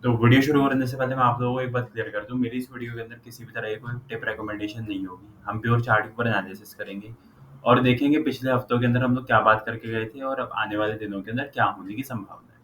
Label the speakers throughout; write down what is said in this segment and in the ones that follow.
Speaker 1: तो वीडियो शुरू करने से पहले मैं आप लोगों को एक बात क्लियर कर दूँ, मेरी इस वीडियो के अंदर किसी भी तरह की कोई टिप रिकमेंडेशन नहीं होगी। हम प्योर चार्ट के ऊपर एनालिसिस करेंगे और देखेंगे पिछले हफ्तों के अंदर हम लोग क्या बात करके गए थे और अब आने वाले दिनों के अंदर क्या होने की संभावना है।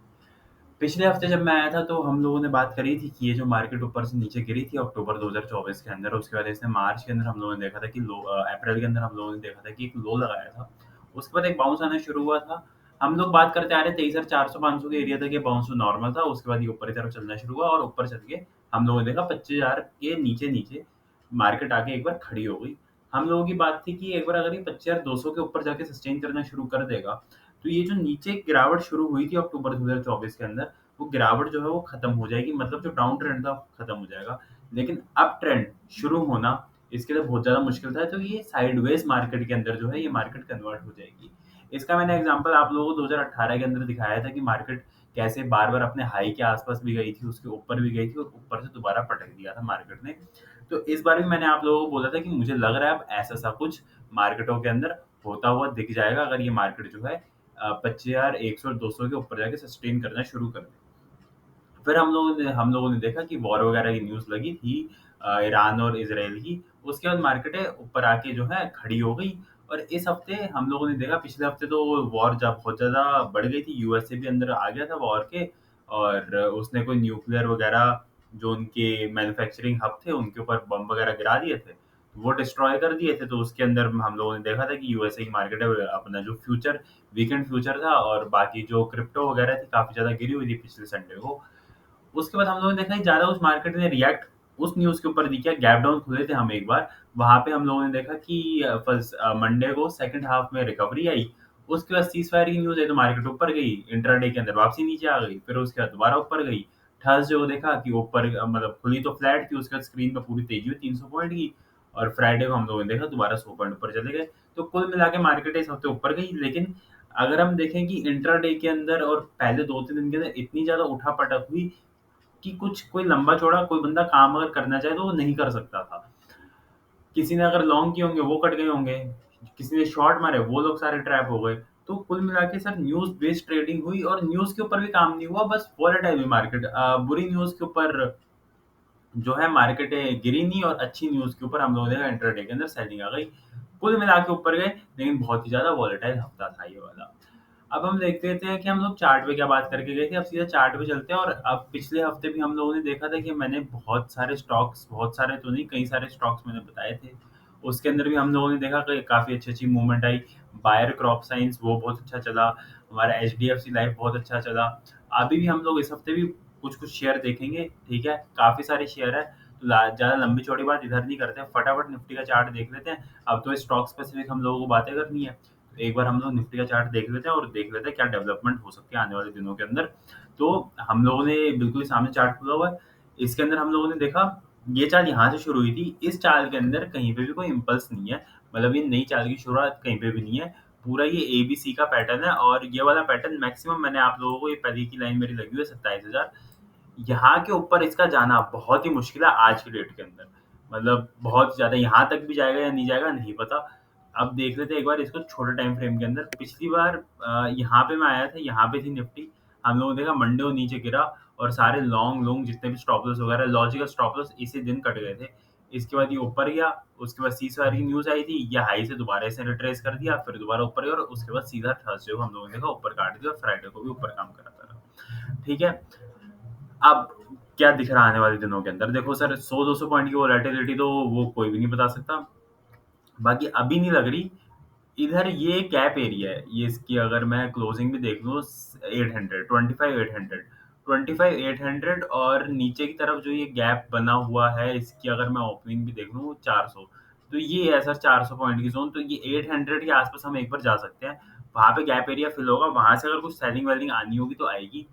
Speaker 1: पिछले हफ्ते जब मैं आया था तो हम लोगों ने बात करी थी कि ये जो मार्केट ऊपर से नीचे गिरी थी अक्टूबर 2024 के अंदर, उसके बाद इसने मार्च के अंदर हम लोगों ने देखा था कि अप्रैल के अंदर हम लोगों ने देखा था कि एक लो लगाया था। उसके बाद एक बाउंस आना शुरू हुआ था। हम लोग बात करते आ रहे 23,400-500 के एरिया तक ये बाउंस नॉर्मल था। उसके बाद ये ऊपर की तरफ चलना शुरू हुआ और ऊपर चल के हम लोगों ने देखा 25,000 के नीचे-नीचे मार्केट आके एक बार खड़ी हो गई। हम लोगों की बात थी कि एक बार अगर ये 25,200 के ऊपर जाके सस्टेन करना शुरू कर देगा, तो ये जो नीचे गिरावट शुरू हुई थी अक्टूबर 2024 के अंदर, वो गिरावट जो है वो खत्म हो जाएगी, मतलब जो डाउन ट्रेंड था वो खत्म हो जाएगा। लेकिन अप ट्रेंड शुरू होना इसके लिए बहुत ज़्यादा मुश्किल था, तो ये साइडवेज मार्केट के अंदर जो है ये मार्केट कन्वर्ट हो जाएगी। इसका मैंने एग्जांपल आप लोगों को 2018 के अंदर दिखाया था कि मार्केट कैसे बार-बार अपने हाई के आस-पास भी गई थी, उसके ऊपर भी गई थी और ऊपर से दोबारा पटक दिया था मार्केट ने। तो इस बार भी मैंने आप लोगों को बोला था कि मुझे लग रहा है अब ऐसा-सा कुछ मार्केटों के अंदर होता हुआ दिख जाएगा अगर ये मार्केट जो है 25,100 200 के ऊपर जाके सस्टेन करना शुरू कर दे। फिर हम लोगों ने देखा कि वॉर वगैरह की न्यूज़ लगी थी ईरान और इज़राइल की। उसके बाद मार्केटें ऊपर आके जो है खड़ी हो गई और इस हफ्ते हम लोगों ने देखा, पिछले हफ्ते तो वॉर जब बहुत ज़्यादा बढ़ गई थी, यूएसए भी अंदर आ गया था वॉर के और उसने कोई न्यूक्लियर वगैरह जो उनके मैन्युफैक्चरिंग हब थे, उनके ऊपर बम वगैरह गिरा दिए थे। वो डिस्ट्रॉय कर दिए थे, तो उसके अंदर हम लोगों ने देखा था कि यूएसए की मार्केट है अपना जो फ्यूचर वीकेंड फ्यूचर था और बाकी जो क्रिप्टो वगैरह थी, काफ़ी ज़्यादा गिरी हुई थी पिछले संडे को। उसके बाद हम लोगों ने देखा कि ज़्यादा उस मार्केट ने रिएक्ट उस न्यूज़ के ऊपर नहीं किया। गैप डाउन खुले थे हम एक बार, वहाँ पे हम लोगों ने देखा कि मंडे को सेकंड हाफ में रिकवरी आई। उसके बाद सीज़फायर की न्यूज़ आई तो मार्केट ऊपर गई, इंट्राडे के अंदर वापसी नीचे आ गई, फिर उसके बाद दोबारा ऊपर गई। थर्सडे को देखा कि ऊपर मतलब खुली तो फ्लैट थी, उसके बाद स्क्रीन पे पूरी तेज़ी हुई 300 पॉइंट की और फ्राइडे को हम लोगों ने देखा दोबारा 100 पॉइंट ऊपर चले गए। तो कुल मिला के मार्केट इस हफ्ते ऊपर गई, लेकिन अगर हम देखें कि इंट्राडे के अंदर और पहले 2-3 दिन के अंदर इतनी ज़्यादा उठा-पटक हुई कि कुछ कोई लंबा-चौड़ा कोई बंदा काम अगर करना चाहे तो वो नहीं कर सकता था। किसी ने अगर लॉन्ग किए होंगे वो कट गए होंगे, किसी ने शॉर्ट मारे वो लोग सारे ट्रैप हो गए। तो कुल मिला के सर न्यूज़ बेस्ड ट्रेडिंग हुई और न्यूज़ के ऊपर भी काम नहीं हुआ, बस वॉलेटाइल हुई मार्केट। बुरी न्यूज़ के ऊपर जो है मार्केटें गिरी नहीं और अच्छी न्यूज़ के ऊपर हम लोगों ने देखा इंट्राडे के अंदर सेलिंग आ गई। कुल मिला के ऊपर गए, लेकिन बहुत ही ज़्यादा वॉलेटाइल हफ्ता था ये वाला। अब हम देख लेते हैं कि हम लोग चार्ट पे क्या बात करके गए थे, अब सीधा चार्ट पे चलते हैं और अब पिछले हफ्ते भी हम लोगों ने देखा था कि मैंने बहुत सारे स्टॉक्स, बहुत सारे तो नहीं, कई सारे स्टॉक्स मैंने बताए थे। उसके अंदर भी हम लोगों ने देखा कि काफ़ी अच्छी-अच्छी मूवमेंट आई। बायर क्रॉप साइंस वो बहुत अच्छा चला, हमारा एचडीएफसी लाइफ बहुत अच्छा चला। अभी भी हम लोग इस हफ्ते भी कुछ-कुछ शेयर देखेंगे, ठीक है? काफ़ी सारे शेयर हैं, तो ज़्यादा लंबी-चौड़ी बात इधर नहीं करते हैं, फटाफट निफ्टी का चार्ट देख लेते हैं। अब तो स्टॉक स्पेसिफिक हम लोगों को बातें करनी है। एक बार हम लोग निफ्टी का चार्ट देख लेते हैं और देख लेते हैं क्या डेवलपमेंट हो सकती है आने वाले दिनों के अंदर। तो हम लोगों ने बिल्कुल ही सामने चार्ट खुला हुआ है। इसके अंदर हम लोगों ने देखा ये चाल यहाँ से शुरू हुई थी। इस चाल के अंदर कहीं पे भी कोई इम्पल्स नहीं है। मतलब ये नई चाल की शुरुआत कहीं पे भी नहीं है। पूरा ये एबीसी का पैटर्न है और ये वाला पैटर्न मैक्सिमम मैंने आप लोगों को, ये पहले की लाइन मेरी लगी हुई है 27,000, यहाँ के ऊपर इसका जाना बहुत ही मुश्किल है आज की डेट के अंदर। मतलब बहुत ज़्यादा यहाँ तक भी जाएगा या नहीं जाएगा नहीं पता। अब देख लेते हैं एक बार इसको छोटे टाइम फ्रेम के अंदर। पिछली बार यहाँ पे मैं आया था, यहाँ पे थी निफ्टी। हम लोगों ने देखा मंडे को नीचे गिरा और सारे लॉन्ग लोग जितने भी स्टॉप लॉस वगैरह लॉजिकल स्टॉप लॉस इसी दिन कट गए थे। इसके बाद ये ऊपर गया, उसके बाद सीज़फायर की न्यूज़ आई थी, ये हाई से दोबारा इसने रिट्रेस कर दिया, फिर दोबारा ऊपर गया और उसके बाद सीधा थर्सडे को हम लोगों ने देखा ऊपर काट दिया और फ्राइडे को भी ऊपर काम कराता रहा। ठीक है? अब क्या दिख रहा है आने वाले दिनों के अंदर? देखो सर, 100-200 पॉइंट की वोलेटिलिटी तो वो कोई भी नहीं बता सकता। बाकी अभी नहीं लग रही। इधर ये गैप एरिया है, ये इसकी अगर मैं क्लोजिंग भी देख लूँ 800, 25,800, 25,800 और नीचे की तरफ जो ये गैप बना हुआ है, इसकी अगर मैं ओपनिंग भी देख लूँ 400, तो ये है सर 400 पॉइंट की ज़ोन। तो ये 800 के आस-पास हम एक बार जा सकते हैं। वहाँ पे गैप एरिया फिल होगा, वहाँ से अगर कुछ सेलिंग-वेलिंग आनी होगी तो आएगी।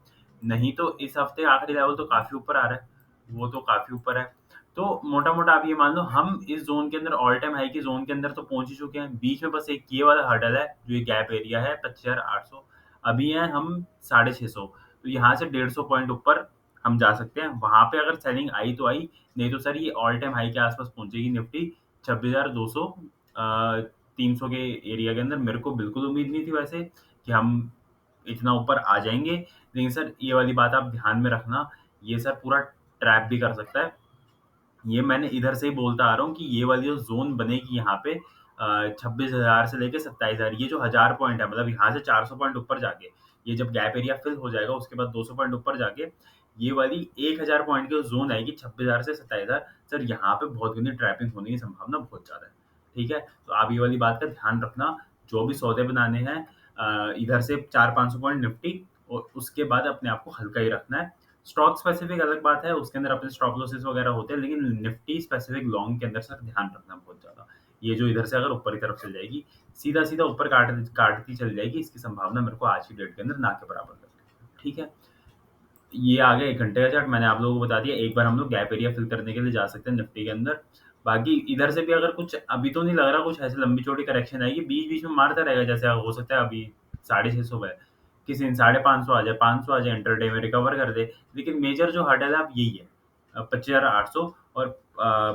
Speaker 1: नहीं तो इस हफ्ते आखिरी लेवल तो काफ़ी ऊपर आ रहा है, वो तो काफ़ी ऊपर है। तो मोटा-मोटा आप ये मान लो हम इस ज़ोन के अंदर, ऑल टाइम हाई की ज़ोन के अंदर तो पहुँच ही चुके हैं। बीच में बस एक ये वाला हर्डल है, जो ये गैप एरिया है 25,800। अभी हैं हम 650, तो यहाँ से 150 पॉइंट ऊपर हम जा सकते हैं। वहाँ पे अगर सेलिंग आई तो आई, नहीं तो सर ये ऑल टाइम हाई के आस-पास पहुँचेगी निफ्टी 26,200 300 के एरिया के अंदर। मेरे को बिल्कुल उम्मीद नहीं थी वैसे कि हम इतना ऊपर आ जाएँगे। लेकिन सर ये वाली बात आप ध्यान में रखना, ये सर पूरा ट्रैप भी कर सकता है। ये मैंने इधर से ही बोलता आ रहा हूँ कि ये वाली जो ज़ोन बनेगी यहाँ पे 26,000 से लेके 27,000, ये जो 1000 पॉइंट है, मतलब यहाँ से 400 पॉइंट ऊपर जाके, ये जब गैप एरिया फिल हो जाएगा उसके बाद 200 पॉइंट ऊपर जाके ये वाली 1000 पॉइंट की जो ज़ोन आएगी 26,000 से 27,000, सर यहाँ पे बहुत गंदी ट्रैपिंग होने की संभावना बहुत ज़्यादा है। ठीक है? तो आप ये वाली बात का ध्यान रखना, जो भी सौदे बनाने हैं इधर से 400-500 पॉइंट निफ्टी और उसके बाद अपने आप को हल्का ही रखना है। स्टॉक स्पेसिफिक अलग बात है, उसके अंदर अपने स्टॉप लॉसेस वगैरह होते हैं, लेकिन निफ्टी स्पेसिफिक लॉन्ग के अंदर सर ध्यान रखना बहुत ज़्यादा। ये जो इधर से अगर ऊपर की तरफ चल जाएगी, सीधा-सीधा ऊपर काटती चली जाएगी, इसकी संभावना मेरे को आज की डेट के अंदर ना के बराबर लग रही है। ठीक है? ये आ गया 1 घंटे का चार्ट, मैंने आप लोगों को बता दिया। एक बार हम लोग गैप एरिया फिल करने के लिए जा सकते हैं निफ्टी के अंदर। बाकी इधर से भी अगर कुछ अभी तो नहीं लग रहा कुछ ऐसे लंबी-चौड़ी करेक्शन आएगी, बीच-बीच में मारता रहेगा, जैसे हो सकता है अभी 650 पे है, किसी दिन 550 आ जाए, 500 आ जाए, इंट्राडे में रिकवर कर दे। लेकिन मेजर जो हर्डल है अब यही है 25,800 और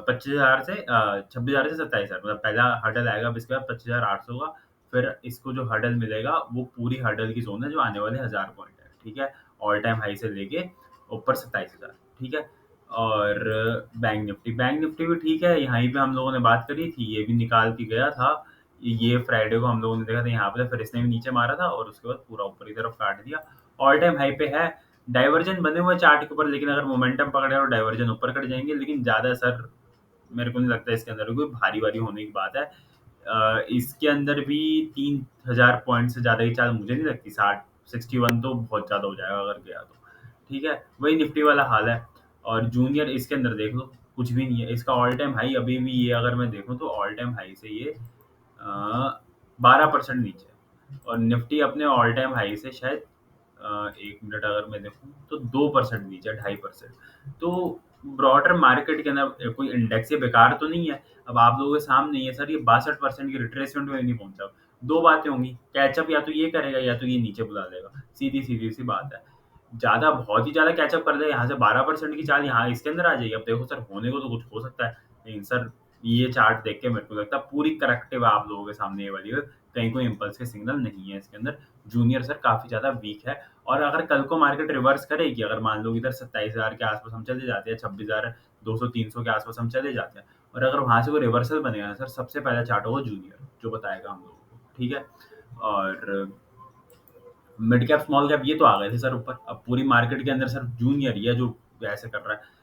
Speaker 1: 25,000 से 26,000 से 27,000, मतलब पहला हर्डल आएगा, अब इसके बाद 25,800 का, फिर इसको जो हर्डल मिलेगा वो पूरी हर्डल की ज़ोन है जो आने वाले 1000 पॉइंट है। ठीक है? ऑल टाइम हाई से लेके ऊपर 27,000। ठीक है? और बैंक निफ्टी भी ठीक है, यहीं पे हम लोगों ने बात करी थी, ये भी निकाल के गया था। ये फ्राइडे को हम लोगों ने देखा था यहाँ पे, फिर इसने भी नीचे मारा था और उसके बाद पूरा ऊपर की तरफ काट दिया। ऑल टाइम हाई पे है, डाइवर्जन बने हुए चार्ट के ऊपर, लेकिन अगर मोमेंटम पकड़े और डाइवर्जन ऊपर कट जाएंगे, लेकिन ज्यादा सर मेरे को नहीं लगता इसके अंदर कोई भारी होने की बात है। इसके अंदर भी 3,000 पॉइंट से ज्यादा की चाल मुझे नहीं लगती। 61 तो बहुत ज्यादा हो जाएगा अगर गया तो। ठीक है? वही निफ्टी वाला हाल है। और जूनियर इसके अंदर देख लो, कुछ भी नहीं है। इसका ऑल टाइम हाई अभी भी, ये अगर मैं देखूं तो ऑल टाइम हाई से ये 12% नीचे है। और निफ्टी अपने ऑल टाइम हाई से शायद 1 मिनट अगर मैं देखूं तो 2% नीचे है, 2.5%। तो ब्रॉडर मार्केट के अंदर कोई इंडेक्स ये बेकार तो नहीं है। अब आप लोगों के सामने ही है सर, ये 62% की रिट्रेसमेंट में नहीं पहुंचा। दो बातें होंगी, कैचअप या तो ये करेगा या तो ये नीचे बुला लेगा, सीधी सीधी सी बात है। ज्यादा बहुत ही ज्यादा कैचअप कर दे, यहाँ से 12% की चाल यहाँ इसके अंदर आ जाएगी। अब देखो सर, होने को तो कुछ हो सकता है, लेकिन सर ये चार्ट देख के मेरे को लगता है पूरी करेक्टिव आप लोगों के सामने ये वाली है, कहीं कोई इम्पल्स के सिग्नल नहीं है इसके अंदर। जूनियर सर काफी ज्यादा वीक है। और अगर कल को मार्केट रिवर्स करेगी, अगर मान लो इधर 27,000 के आसपास हम चले जाते हैं, 26,200-300 के आसपास हम चले जाते हैं, और अगर वहां से कोई रिवर्सल बनेगा ना सर, सबसे पहला चार्ट होगा जूनियर जो बताएगा हम लोगों को। ठीक है? और मिड कैप स्मॉल कैप ये तो आ गए थे सर ऊपर, अब पूरी मार्केट के अंदर सर जूनियर ही है जो ऐसे कर रहा है।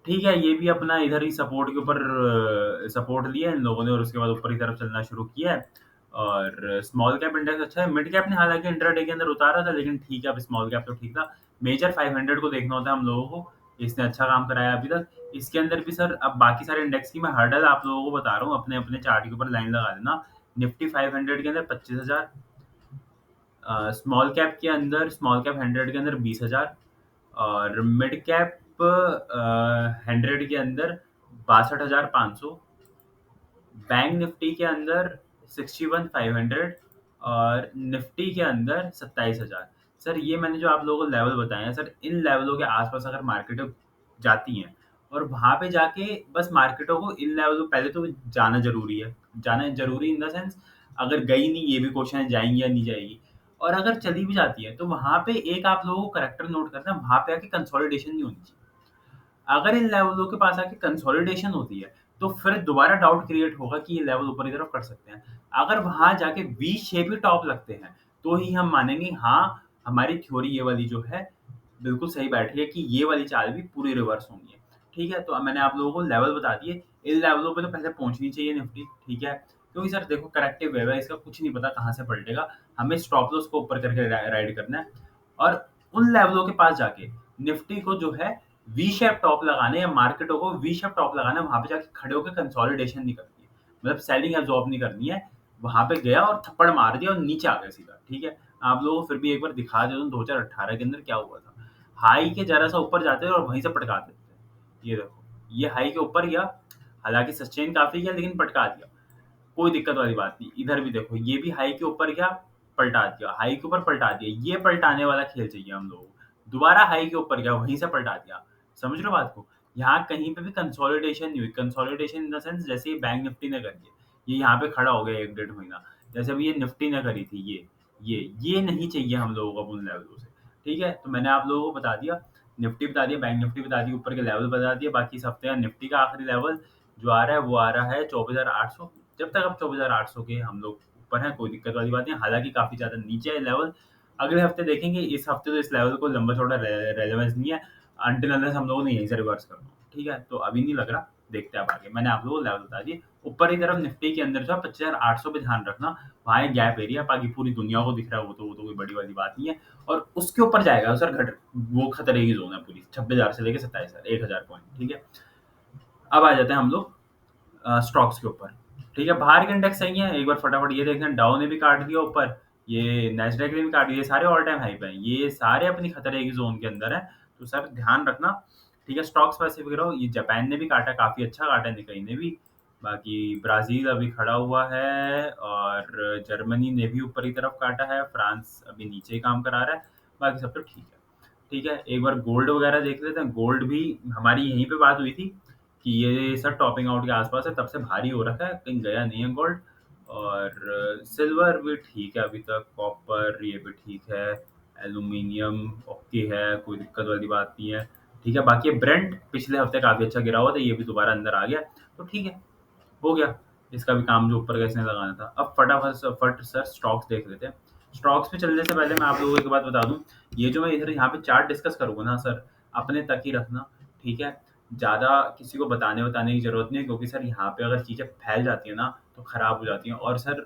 Speaker 1: ठीक है, ये भी अपना इधर ही सपोर्ट के ऊपर सपोर्ट लिया है इन लोगों ने और उसके बाद ऊपर की तरफ चलना शुरू किया है। और स्मॉल कैप इंडेक्स अच्छा है, मिड कैप ने हालांकि इंट्राडे के अंदर उतारा था, लेकिन ठीक है, अब स्मॉल कैप तो ठीक था। मेजर 500 को देखना होता है हम लोगों को, इसने अच्छा काम कराया अभी तक। इसके अंदर भी सर अब बाकी सारे इंडेक्स की मैं हर्डल आप लोगों को बता रहा हूँ, अपने अपने चार्ट के ऊपर लाइन लगा देना। निफ्टी 500 के अंदर 25,000, स्मॉल कैप 100 के अंदर 20,000, और मिड कैप 100 के अंदर 62,500, बैंक निफ्टी के अंदर 61,500 और निफ्टी के अंदर 27,000। सर ये मैंने जो आप लोगों को लेवल बताए हैं सर, इन लेवलों के आसपास अगर मार्केटें जाती हैं और वहां पे जाके बस मार्केटों को इन लेवलों पहले तो जाना जरूरी है। जाना जरूरी इन द सेंस, अगर गई नहीं ये भी क्वेश्चन है जाएंगी या नहीं जाएगी। और अगर चली भी जाती है तो वहां पे एक आप लोगों को करेक्टर नोट करना है, वहां पे आके कंसोलिडेशन नहीं होनी चाहिए। अगर इन लेवलों के पास आके कंसोलिडेशन होती है तो फिर दोबारा डाउट क्रिएट होगा कि ये लेवल ऊपर की तरफ कर सकते हैं। अगर वहां जाके वी शेप ही टॉप लगते हैं तो ही हम मानेंगे हाँ, हमारी थ्योरी ये वाली जो है बिल्कुल सही बैठ रही है कि ये वाली चाल भी पूरी रिवर्स होनी है। ठीक है? तो अब मैंने आप लोगों को लेवल बता दिए, इन लेवलों पे तो पहले पहुंचनी चाहिए निफ्टी। ठीक है? क्योंकि सर देखो करेक्टिव वेव है, इसका कुछ नहीं पता कहाँ से पलटेगा, हमें स्टॉप लॉस को ऊपर करके राइड करना है। और उन लेवलों के पास जाके निफ्टी को जो है वी शेप टॉप लगाने, या मार्केटों को वी शेप टॉप लगाना है, वहां पे जाके खड़े होकर कंसोलिडेशन नहीं करनी है, मतलब सेलिंग एब्जॉर्ब नहीं करनी है। वहां पे गया और थप्पड़ मार दिया और नीचे आ गया सीधा। ठीक है? आप लोगों को फिर भी एक बार दिखा देता हूँ 2018 के अंदर क्या हुआ था। हाई के जरा सा ऊपर जाते हैं और वहीं से पटका देते हैं। ये देखो, ये हाई के ऊपर गया, हालांकि सस्टेन काफी किया लेकिन पटका दिया, कोई दिक्कत वाली बात नहीं। इधर भी देखो, ये भी हाई के ऊपर गया, पलटा दिया, हाई के ऊपर पलटा दिया। ये पलटाने वाला खेल चाहिए हम लोगों को। दोबारा हाई के ऊपर गया, वहीं से पलटा दिया। समझ रहे हो बात को? यहाँ कहीं पे भी कंसोलिडेशन नहीं हुई। कंसोलिडेशन इन द सेंस, जैसे ये बैंक निफ्टी ने करी है, ये यहाँ पे खड़ा हो गया 1 डेढ़ महीना, जैसे अभी ये निफ्टी ने करी थी। ये नहीं चाहिए हम लोगों को अब उन लेवलों से। ठीक है? तो मैंने आप लोगों को बता दिया। निफ्टी बता दिया, बैंक निफ्टी बता दी, ऊपर के लेवल बता दिए। बाकी इस हफ्ते का निफ्टी का आखिरी लेवल जो आ रहा है वो आ रहा है 24,800। जब तक अब 24,800 के हम लोग ऊपर हैं कोई दिक्कत वाली बात नहीं। हालांकि काफी ज्यादा नीचे है लेवल, अगले हफ्ते देखेंगे। इस हफ्ते तो इस लेवल को लंबा चौड़ा रेलेवेंस नहीं है अनटिल अनलेस हम लोगों ने यहीं से रिवर्स करना हो। ठीक है, तो अभी नहीं लग रहा, देखते हैं अब आगे। मैंने आप लोगों को लेवल बता दिए। ऊपर की तरफ निफ्टी के अंदर जो है 25,800 पे ध्यान रखना, वहाँ एक गैप एरिया, बाकी पूरी दुनिया को दिख रहा है वो तो कोई बड़ी वाली बात नहीं है। और उसके ऊपर जाएगा सर घट, वो खतरे की जोन है पूरी, 26,000 से लेके 27,000, 1,000 पॉइंट। ठीक है, अब आ जाते हैं हम लोग स्टॉक्स के ऊपर। ठीक है, बाहर के इंडेक्स सही है, एक बार फटाफट ये देखते हैं। डाउ ने भी काट दिया ऊपर, ये नेस्डैक ने भी काट दिया, ये सारे ऑल टाइम हाई पे हैं, ये सारे अपनी खतरे की जोन के अंदर है। तो सर ध्यान रखना। ठीक है, स्टॉक स्पेसिफिक रहो। ये जापान ने भी काटा, काफी अच्छा काटा, निकई ने भी। बाकी ब्राजील अभी खड़ा हुआ है, और जर्मनी ने भी ऊपर की तरफ काटा है, फ्रांस अभी नीचे ही काम करा रहा है। बाकी सब तो ठीक है। ठीक है, एक बार गोल्ड वगैरह देख लेते हैं। गोल्ड भी हमारी यहीं पे बात हुई थी कि ये सर टॉपिंग आउट के आसपास है, तब से भारी हो रखा है, कहीं गया नहीं है गोल्ड। और सिल्वर भी ठीक है अभी तक, कॉपर ये भी ठीक है, एल्यूमिनियम ओके है, कोई दिक्कत वाली बात नहीं है। ठीक है, बाकी ब्रेंट पिछले हफ्ते काफी अच्छा गिरा हुआ था, ये भी दोबारा अंदर आ गया, तो ठीक है, हो गया इसका भी काम जो ऊपर का इसने लगाना था। अब फटाफट फट सर स्टॉक्स देख लेते हैं। स्टॉक्स में चलने से पहले मैं आप लोगों को एक बात बता दूं, ये जो मैं इधर यहाँ पे चार्ट डिस्कस करूंगा ना सर, अपने तक ही रखना। ठीक है, ज्यादा किसी को बताने की जरूरत नहीं है, क्योंकि सर यहाँ पे अगर चीजें फैल जाती है ना तो खराब हो जाती हैं। और सर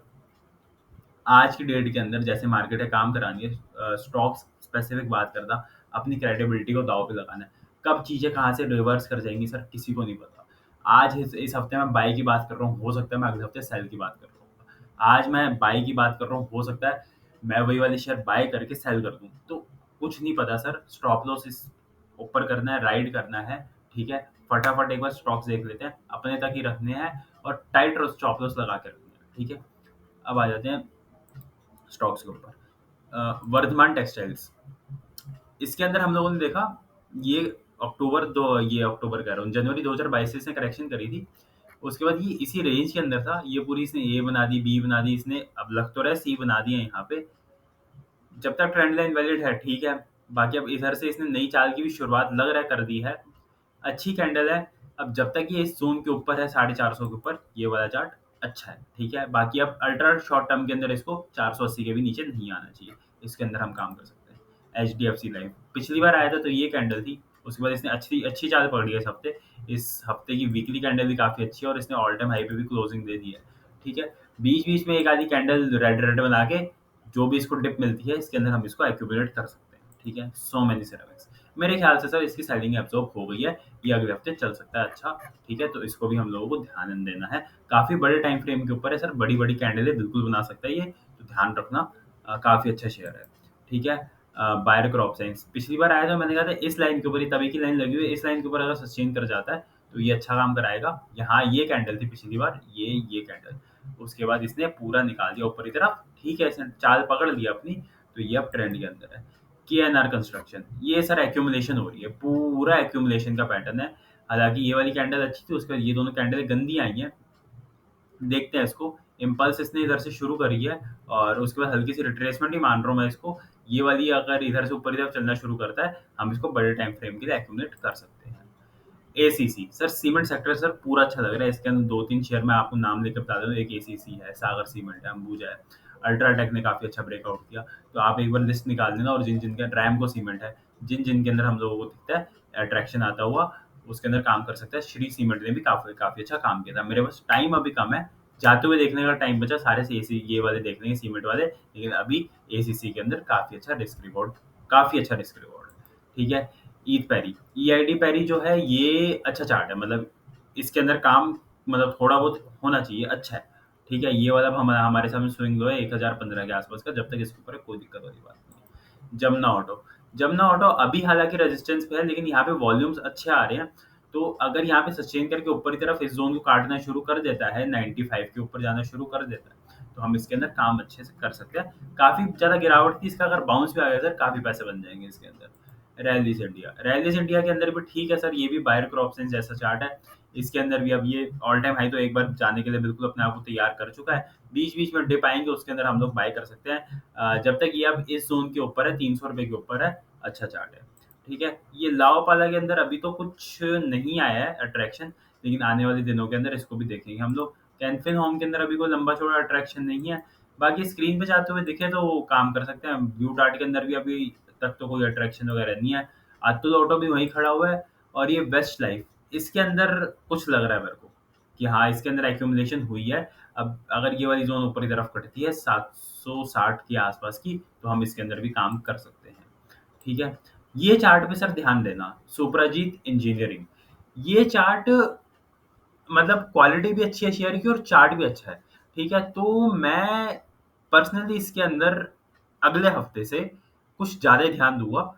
Speaker 1: आज की डेट के अंदर जैसे मार्केट है काम करानी है, स्टॉक्स स्पेसिफिक बात करना, अपनी क्रेडिबिलिटी को दाव पे लगाना है। कब चीजें कहाँ से रिवर्स कर जाएंगी सर किसी को नहीं पता। आज इस हफ्ते मैं बाई की बात कर रहा हूँ, हो सकता है मैं अगले हफ्ते सेल की बात कर रहा हूँ। आज मैं बाई की बात कर रहा हूँ, हो सकता है मैं वही वाली शेयर बाय करके सेल कर दूं। तो कुछ नहीं पता सर, स्टॉप लॉस इस ऊपर करना है, राइड करना है। ठीक है, फटाफट एक बार स्टॉक्स देख लेते हैं, अपने तक ही रखने हैं, और टाइट स्टॉप लॉस लगा के रखने हैं। ठीक है, अब आ जाते हैं स्टॉक्स के ऊपर। वर्धमान टेक्सटाइल्स, इसके अंदर हम लोगों ने देखा, ये ये अक्टूबर कह रहा हूँ, जनवरी 2022 से इसने करेक्शन करी थी। उसके बाद ये इसी रेंज के अंदर था, ये पूरी इसने ए बना दी, बी बना दी, इसने अब लग तो रहा है सी बना दी है यहाँ पे। जब तक ट्रेंड लाइन वैलिड है ठीक है। बाकी अब इधर से इसने नई चाल की भी शुरुआत लग रहा है कर दी है, अच्छी कैंडल है। अब जब तक ये इस जोन के ऊपर है 450 के ऊपर, ये वाला चार्ट अच्छा है। ठीक है, बाकी अब अल्ट्रा शॉर्ट टर्म के अंदर इसको 480 के भी नीचे नहीं आना चाहिए, इसके अंदर हम काम कर सकते हैं। एच डी एफ सी लाइफ पिछली बार आया था तो ये कैंडल थी, उसके बाद इसने अच्छी अच्छी चाल पकड़ी है इस हफ्ते। इस हफ्ते की वीकली कैंडल भी काफी अच्छी है, और इसने ऑल टाइम हाई पे भी क्लोजिंग दे दी है। ठीक है, बीच बीच में एक आधी कैंडल रेड रेड बना के जो भी इसको डिप मिलती है इसके अंदर हम इसको एक्यूमुलेट कर सकते हैं। ठीक है, सो मैनी सेरामिक्स, मेरे ख्याल से सर इसकी सेलिंग एब्जॉर्ब हो गई है, ये अगले हफ्ते चल सकता है अच्छा। ठीक है, तो इसको भी हम लोगों को ध्यान देना है। काफी बड़े टाइम फ्रेम के ऊपर है सर, बड़ी बड़ी कैंडलें बिल्कुल बना सकता है ये, तो ध्यान रखना। काफी अच्छा शेयर है। ठीक है, बायर क्रॉप साइंस पिछली बार आया था, मैंने कहा था इस लाइन के ऊपर ही, तभी की लाइन लगी हुई है, इस लाइन के ऊपर अगर सस्टेन कर जाता है तो ये अच्छा काम कराएगा। यहाँ ये कैंडल थी पिछली बार, ये कैंडल, उसके बाद इसने पूरा निकाल दिया ऊपर की तरफ। ठीक है, इसने चाल पकड़ लिया अपनी, तो ये अब ट्रेंड के अंदर है। केएनआर कंस्ट्रक्शन, ये सर एक्यूमुलेशन हो रही है, पूरा एक्यूमुलेशन का पैटर्न है। हालांकि ये वाली कैंडल अच्छी थी, उसके बाद ये दोनों कैंडल गंदी आई हैं। देखते हैं इसको, इम्पल्स इसने इधर से शुरू करी है, और उसके बाद हल्की सी रिट्रेसमेंट ही मान रहा हूँ मैं इसको। ये वाली अगर इधर से ऊपर की तरफ चलना शुरू करता है, हम इसको बड़े टाइम फ्रेम के लिए एक्यूमुलेट कर सकते हैं। ACC sir, cement sector sir पूरा अच्छा लग रहा है, इसके अंदर दो तीन शेयर मैं आपको नाम लेकर बता दूं। एक एसीसी है, सागर सीमेंट है, अंबुजा है, अल्ट्राटेक ने काफी अच्छा ब्रेकआउट किया। तो आप एक बार लिस्ट निकाल लेना, और जिन जिन का रैमको सीमेंट है, जिन जिन के अंदर हम लोगों को दिखता है अट्रैक्शन आता हुआ, उसके अंदर काम कर सकता है। श्री सीमेंट ने भी काफी काफी अच्छा काम किया था। मेरे पास टाइम अभी कम है, जाते हुए देखने का टाइम बचा, सारे से एसी ये वाले देख लेंगे सीमेंट वाले, लेकिन अभी एसीसी के अंदर काफी अच्छा रिस्क रिवॉर्ड, काफी अच्छा रिस्क रिवॉर्ड। ठीक है, ईद पैरी, ईआईडी पैरी जो है ये अच्छा चार्ट है, मतलब इसके अंदर काम मतलब थोड़ा बहुत होना चाहिए, अच्छा है। ठीक है, ये वाला हमारे सामने स्विंग लो है 1015 के आसपास का, जब तक इसके ऊपर है कोई दिक्कत वाली बात नहीं है। जमुना ऑटो अभी हालांकि रेजिस्टेंस पे है, लेकिन यहाँ पे वॉल्यूम्स अच्छे आ रहे हैं। तो अगर यहाँ पे सस्टेन करके ऊपर की तरफ इस जोन को काटना शुरू कर देता है, 95 के ऊपर जाना शुरू कर देता है, तो हम इसके अंदर काम अच्छे से कर सकते हैं। काफी ज्यादा गिरावट थी, इसका अगर बाउंस भी आ गया सर, काफी पैसे बन जाएंगे इसके अंदर। रैलीज इंडिया के अंदर भी ठीक है सर, ये भी बायर क्रॉप साइंस जैसा चार्ट है। इसके अंदर भी अब ये ऑल टाइम हाई तो एक बार जाने के लिए बिल्कुल अपने आप को तैयार कर चुका है। बीच बीच में डिप आएंगे, उसके अंदर हम लोग बाय कर सकते हैं। जब तक ये अब इस जोन के ऊपर है, 300 रुपए के ऊपर है, अच्छा चार्ट है। ठीक है? ये लाओपाला के अंदर अभी तो कुछ नहीं आया है अट्रैक्शन, लेकिन आने वाले दिनों के अंदर इसको भी देखेंगे हम लोग। कैनफिन होम के अंदर अभी कोई लंबा-चौड़ा अट्रैक्शन नहीं है। बाकी स्क्रीन पे जाते हुए दिखे तो वो काम कर सकते हैं। ब्लू डार्ट के अंदर भी अभी तक तो कोई अट्रैक्शन वगैरह नहीं है। अतुल ऑटो भी वहीं खड़ा हुआ है और ये वेस्ट लाइफ, इसके अंदर कुछ लग रहा है मेरे को कि हाँ, इसके अंदर एक्यूमुलेशन हुई है। अब अगर ये वाली ज़ोन ऊपर की तरफ कटती है 760 के आस-पास की, तो हम इसके अंदर भी काम कर सकते हैं। ठीक है? ये चार्ट पे सर ध्यान देना, सुप्रजीत इंजीनियरिंग। ये चार्ट मतलब क्वालिटी भी अच्छी है शेयर की और चार्ट भी अच्छा है। ठीक है? तो मैं पर्सनली इसके अंदर अगले हफ्ते से कुछ ज़्यादा ध्यान दूँगा।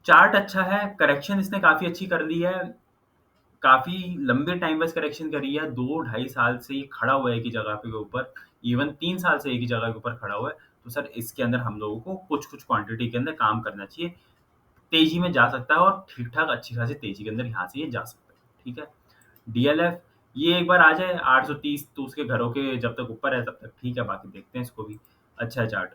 Speaker 1: चार्ट अच्छा है, करेक्शन इसने काफ़ी अच्छी कर ली है। काफ़ी लंबे टाइम वेस्ट करेक्शन करी है, 2 ढाई साल से ये खड़ा हुआ है एक ही जगह पे के ऊपर, इवन 3 साल से एक ही जगह के ऊपर खड़ा हुआ है। तो सर इसके अंदर हम लोगों को कुछ-कुछ क्वांटिटी के अंदर काम करना चाहिए। तेज़ी में जा सकता है और ठीक-ठाक अच्छी खासी तेज़ी के अंदर यहाँ से ये जा सकता है, ठीक है? डीएलएफ ये एक बार आ जाए 830 तो उसके घरों के जब तक ऊपर है तब तक ठीक है, बाकी देखते हैं इसको भी। अच्छा है चार्ट।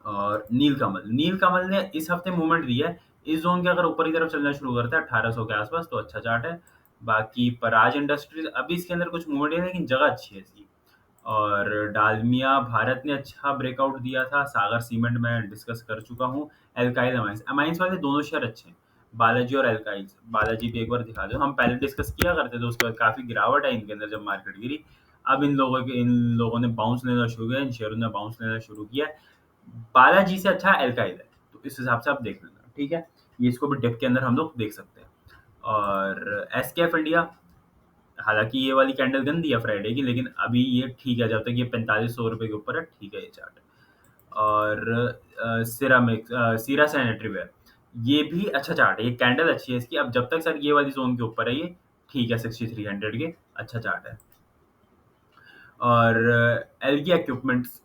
Speaker 1: और नीलकमल ने इस हफ्ते मूवमेंट दी है। इस ज़ोन के अगर ऊपर की तरफ चलना शुरू करता है 1800 के आस-पास तो अच्छा चार्ट है। बाकी पराज इंडस्ट्रीज़ अभी इसके अंदर कुछ मूवमेंट है लेकिन जगह अच्छी है इसकी। और डालमिया भारत ने अच्छा ब्रेकआउट दिया था। सागर सीमेंट मैं डिस्कस कर चुका हूँ। एल्काइल अमाइंस अमाइंस वाले दोनों शेयर अच्छे हैं। बालाजी और एल्काइल्स। बालाजी भी एक बार दिखा दो। हम पहले डिस्कस किया करते थे उसके बाद काफ़ी गिरावट आई इनके अंदर जब मार्केट गिरी। अब इन लोगों ने बाउंस लेना शुरू किया, इन शेयरों ने बाउंस लेना शुरू किया है। बालाजी से अच्छा एल्काइल है, तो इस हिसाब से आप देख लेना, ठीक है? ये इसको भी डिप के अंदर हम लोग देख सकते हैं। और एसकेएफ इंडिया, हालाँकि ये वाली कैंडल गंदी है फ्राइडे की, लेकिन अभी ये ठीक है, जब तक ये ₹4500 के ऊपर है, ठीक है ये चार्ट। और सीरा सैनिटरीवेयर, ये भी अच्छा चार्ट है, ये कैंडल अच्छी है इसकी। अब जब तक सर ये वाली ज़ोन के ऊपर है ये, ठीक है 6300 के, अच्छा चार्ट है। और एल्गी इक्विपमेंट्स,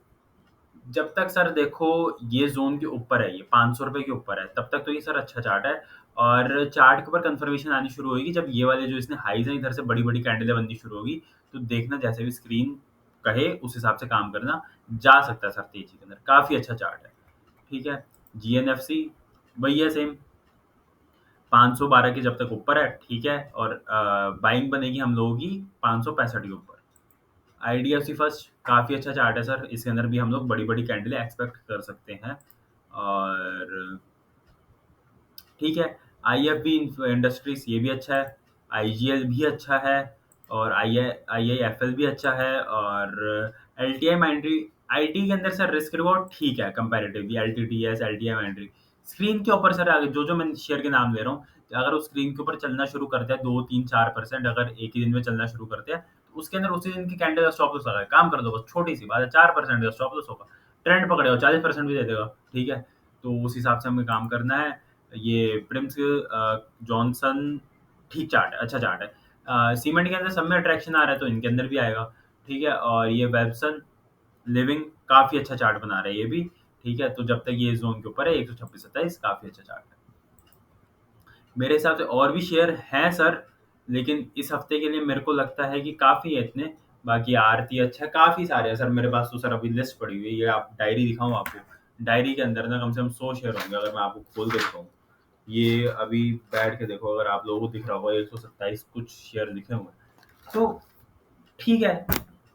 Speaker 1: जब तक सर देखो ये ज़ोन के ऊपर है, ये ₹500 के ऊपर है, तब तक तो ये सर अच्छा चार्ट है। और चार्ट के ऊपर कन्फर्मेशन आनी शुरू होगी जब ये वाले जो इसने हाइज़ हैं, इधर से बड़ी-बड़ी कैंडलें बननी शुरू होगी, तो देखना जैसे भी स्क्रीन कहे उस हिसाब से काम करना, जा सकता है सर तेज़ी के अंदर, काफ़ी अच्छा चार्ट है, ठीक है? जीएनएफसी वही है सेम, 512 के जब तक ऊपर है, ठीक है? और बाइंग बनेगी हम लोगों की 565 के ऊपर। आईडीएफसी फर्स्ट काफ़ी अच्छा चार्ट है सर, इसके अंदर भी हम लोग बड़ी-बड़ी कैंडलें एक्सपेक्ट कर सकते हैं। और ठीक है, आईएफबी इंडस्ट्रीज़ ये भी अच्छा है, आईजीएल भी अच्छा है और आईआईएफएल भी अच्छा है। और एलटीआई माइंड्री, आईटी के अंदर सर रिस्क रिवॉर्ड ठीक है comparatively, LTTS, LTI Mindtree. Screen के ऊपर सर आगे जो-जो मैं शेयर के नाम ले रहा हूँ, अगर वो स्क्रीन के ऊपर चलना शुरू करता है 2, 3, 4% अगर एक ही दिन में चलना शुरू करते हैं, तो उसके अंदर उसी दिन की कैंडल का स्टॉप लॉस लगा है, काम कर दो बस, छोटी-सी बात है, 4% का स्टॉप लॉस होगा। ट्रेंड पकड़ेगा 40% भी दे देगा, ठीक है? तो उस हिसाब से हमें काम करना है। ये प्रिम्स जॉनसन ठीक चार्ट है, अच्छा चार्ट है। सीमेंट के अंदर सब में अट्रैक्शन आ रहा है तो इनके अंदर भी आएगा, ठीक है? और ये वेबसन लिविंग काफ़ी अच्छा चार्ट बना रहा है ये भी, ठीक है? तो जब तक ये ज़ोन के ऊपर है 126-27 काफ़ी अच्छा चार्ट है। मेरे हिसाब से और भी शेयर हैं सर, लेकिन इस हफ्ते के लिए मेरे को लगता है कि काफ़ी है इतने। बाकी आरती अच्छा काफ़ी सारे हैं सर मेरे पास, तो सर अभी लिस्ट पड़ी हुई है, ये आप डायरी दिखाऊँ आपको? डायरी के अंदर ना कम से कम 100 शेयर होंगे अगर मैं आपको खोल के दिखाऊँ। ये अभी बैठ के देखो, अगर आप लोगों को दिख रहा होगा 127 कुछ शेयर लिखे हुए हैं। तो ठीक है,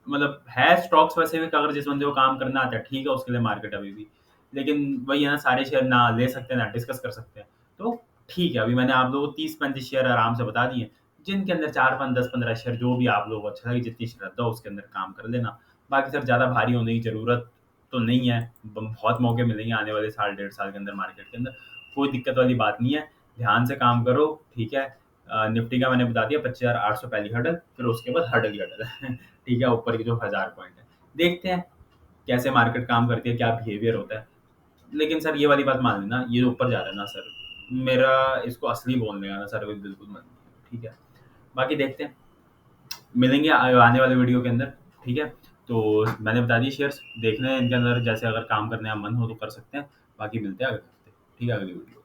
Speaker 1: मतलब है स्टॉक्स वैसे भी, अगर जिस बंदे को काम करना आता है ठीक है, उसके लिए मार्केट अभी भी। लेकिन वही है ना, सारे शेयर ना ले सकते हैं ना डिस्कस कर सकते हैं। तो ठीक है, अभी मैंने आप लोगों को 30-35 शेयर आराम से बता दिए, जिनके अंदर 4, 5, 10, 15 शेयर जो भी आप लोगों को अच्छा लगे, जितनी श्रद्धा हो उसके अंदर काम कर लेना। बाकी सर ज़्यादा भारी होने की ज़रूरत तो नहीं है, बहुत मौके मिलेंगे आने वाले साल 1.5 साल के अंदर मार्केट के अंदर, कोई दिक्कत वाली बात नहीं है। ध्यान से काम करो, ठीक है? निफ्टी का मैंने बता दिया 25,800 पहली हर्डल, फिर उसके बाद हर्डल ही हर्डल है। ठीक है, ऊपर की जो 1000 पॉइंट है, देखते हैं कैसे मार्केट काम करती है, क्या बिहेवियर होता है। लेकिन सर ये वाली बात मान लेना, ये ऊपर जा रहा है ना सर, मेरा इसको असली बोलने का ना सर अभी बिल्कुल मन नहीं है, ठीक है? बाकी देखते हैं, मिलेंगे आने वाले वीडियो के अंदर, ठीक है? तो मैंने बता दिए शेयर्स, देखने हैं इनके अंदर जैसे अगर काम करने का मन हो तो कर सकते हैं, बाकी मिलते हैं अगले हफ्ते, ठीक है? अगली वीडियो।